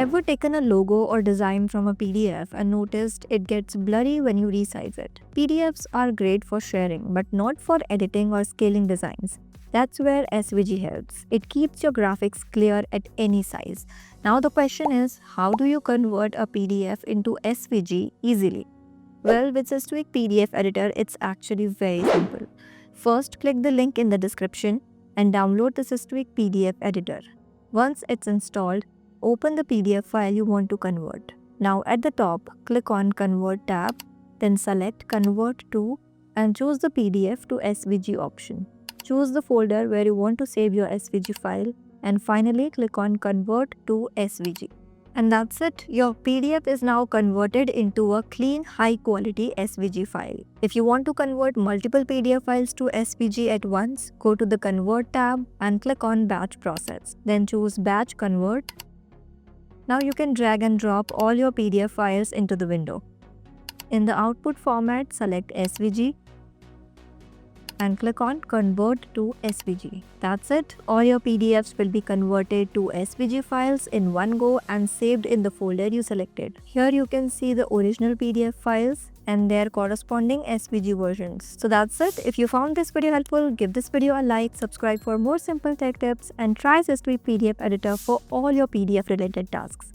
Ever taken a logo or design from a PDF and noticed it gets blurry when you resize it? PDFs are great for sharing, but not for editing or scaling designs. That's where SVG helps. It keeps your graphics clear at any size. Now the question is, how do you convert a PDF into SVG easily? Well, with Systweak PDF editor, it's actually very simple. First, click the link in the description and download the Systweak PDF editor. Once it's installed, open the PDF file you want to convert. Now at the top, click on Convert tab, then select Convert to and choose the PDF to SVG option. Choose the folder where you want to save your SVG file and finally click on Convert to SVG. And that's it, your PDF is now converted into a clean, high-quality SVG file. If you want to convert multiple PDF files to SVG at once, go to the Convert tab and click on Batch Process. Then choose Batch Convert. Now you can drag and drop all your PDF files into the window. In the output format, select SVG and click on Convert to SVG. That's it. All your PDFs will be converted to SVG files in one go and saved in the folder you selected. Here you can see the original PDF files and their corresponding SVG versions. So that's it. If you found this video helpful, give this video a like, subscribe for more simple tech tips, and try Systweak PDF editor for all your PDF related tasks.